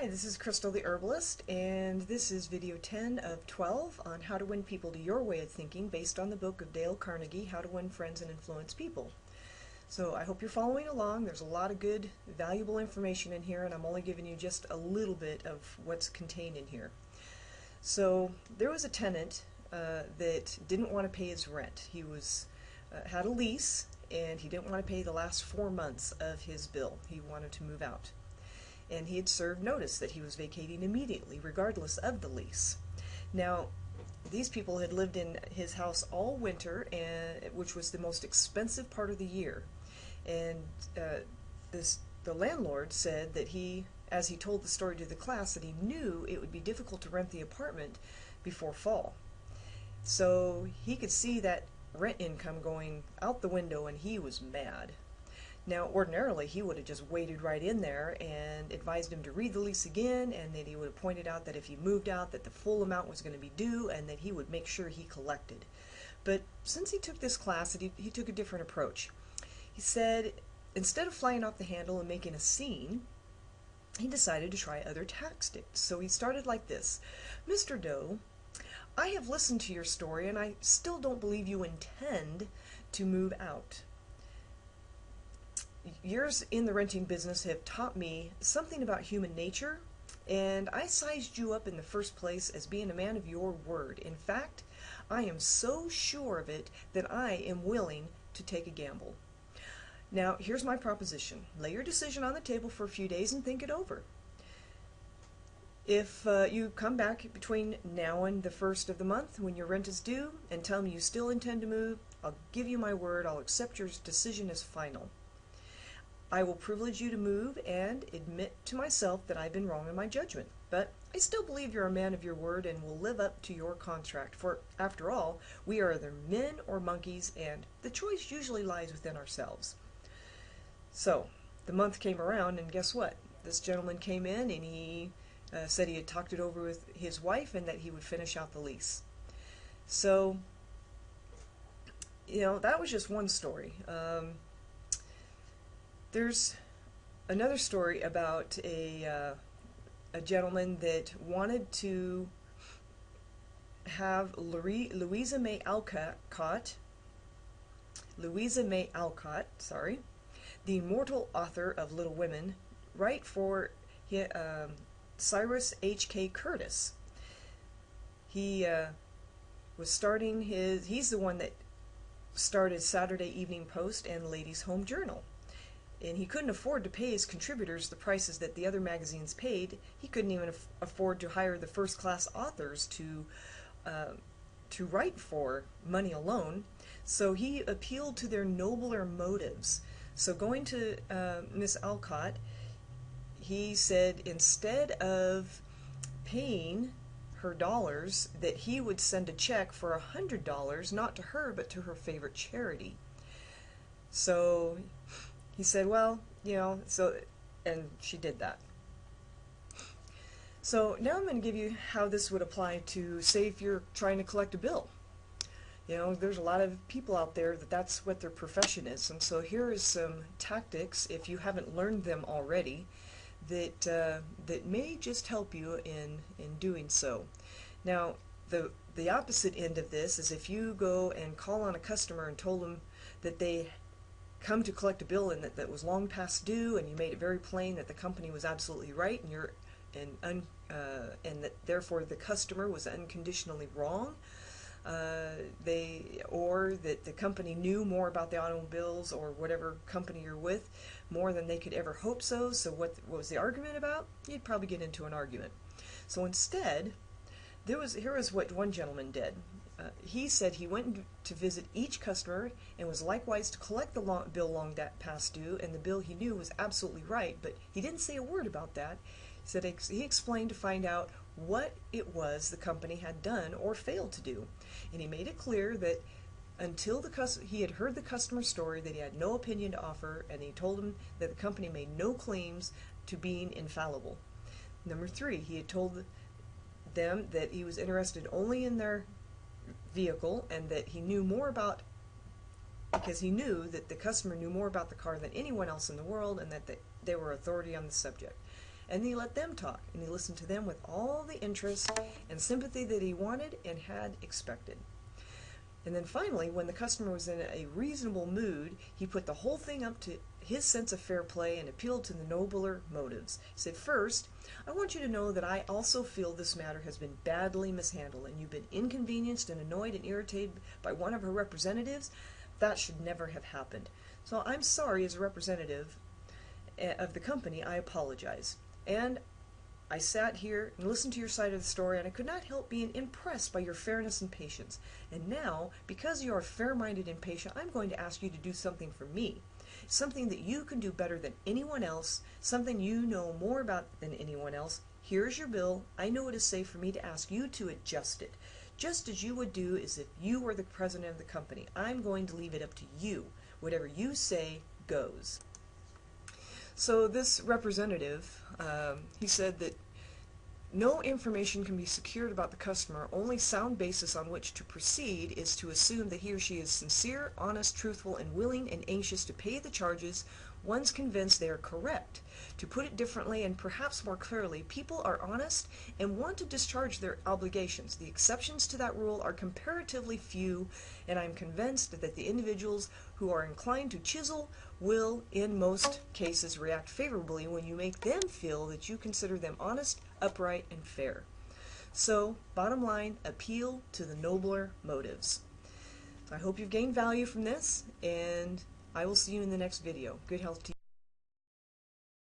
Hi, this is Crystal the Herbalist, and this is video 10 of 12 on how to win people to your way of thinking based on the book of Dale Carnegie, How to Win Friends and Influence People. So I hope you're following along. There's a lot of good, valuable information in here, and I'm only giving you just a little bit of what's contained in here. So there was a tenant that didn't want to pay his rent. He had a lease, and he didn't want to pay the last 4 months of his bill. He wanted to move out. And he had served notice that he was vacating immediately, regardless of the lease. Now, these people had lived in his house all winter, which was the most expensive part of the year. And the landlord said that as he told the story to the class, that he knew it would be difficult to rent the apartment before fall. So he could see that rent income going out the window, and he was mad. Now, ordinarily, he would have just waded right in there and advised him to read the lease again, and that he would have pointed out that if he moved out, that the full amount was going to be due, and that he would make sure he collected. But since he took this class, he took a different approach. He said, instead of flying off the handle and making a scene, he decided to try other tactics. So he started like this: Mr. Doe, I have listened to your story, and I still don't believe you intend to move out. Years in the renting business have taught me something about human nature, and I sized you up in the first place as being a man of your word. In fact, I am so sure of it that I am willing to take a gamble. Now, here's my proposition. Lay your decision on the table for a few days and think it over. If you come back between now and the first of the month when your rent is due and tell me you still intend to move, I'll give you my word. I'll accept your decision as final. I will privilege you to move and admit to myself that I've been wrong in my judgment. But I still believe you're a man of your word and will live up to your contract. For, after all, we are either men or monkeys, and the choice usually lies within ourselves. So, the month came around, and guess what? This gentleman came in, and he said he had talked it over with his wife and that he would finish out the lease. So, that was just one story. There's another story about a gentleman that wanted to have Louisa May Alcott, the immortal author of Little Women, write for Cyrus H.K. Curtis. He was starting he's the one that started Saturday Evening Post and Ladies' Home Journal. And he couldn't afford to pay his contributors the prices that the other magazines paid. He couldn't even afford to hire the first-class authors to write for money alone. So he appealed to their nobler motives. So going to Miss Alcott, he said instead of paying her dollars, that he would send a check for $100, not to her, but to her favorite charity. So he said, well, and she did that. So now I'm going to give you how this would apply to, say, if you're trying to collect a bill. There's a lot of people out there that's what their profession is. And so here is some tactics, if you haven't learned them already, that may just help you in doing so. Now, the opposite end of this is if you go and call on a customer and told them that they come to collect a bill and that was long past due, and you made it very plain that the company was absolutely right, and that therefore the customer was unconditionally wrong, or that the company knew more about the automobiles or whatever company you're with more than they could ever hope so. So what was the argument about? You'd probably get into an argument. So instead, here was what one gentleman did. He said he went to visit each customer and was likewise to collect the bill long past due, and the bill he knew was absolutely right, but he didn't say a word about that. He said he explained to find out what it was the company had done or failed to do, and he made it clear that until he had heard the customer's story, that he had no opinion to offer, and he told him that the company made no claims to being infallible. Number 3, he had told them that he was interested only in their vehicle, and that he knew more about, because he knew that the customer knew more about the car than anyone else in the world, and that they were authority on the subject. and he let them talk, and he listened to them with all the interest and sympathy that he wanted and had expected. And then finally, when the customer was in a reasonable mood, he put the whole thing up to his sense of fair play and appealed to the nobler motives. He said, "First, I want you to know that I also feel this matter has been badly mishandled, and you've been inconvenienced and annoyed and irritated by one of her representatives. That should never have happened. So I'm sorry, as a representative of the company, I apologize. And I sat here and listened to your side of the story, and I could not help being impressed by your fairness and patience. And now, because you are fair-minded and patient, I'm going to ask you to do something for me. Something that you can do better than anyone else, something you know more about than anyone else. Here's your bill. I know it is safe for me to ask you to adjust it, just as you would do as if you were the president of the company. I'm going to leave it up to you. Whatever you say goes." So this representative, he said that no information can be secured about the customer. Only sound basis on which to proceed is to assume that he or she is sincere, honest, truthful, and willing and anxious to pay the charges once convinced they are correct. To put it differently and perhaps more clearly, people are honest and want to discharge their obligations. The exceptions to that rule are comparatively few, and I'm convinced that the individuals who are inclined to chisel will, in most cases, react favorably when you make them feel that you consider them honest, upright, and fair. So, bottom line, appeal to the nobler motives. So I hope you've gained value from this, and I will see you in the next video. Good health to you.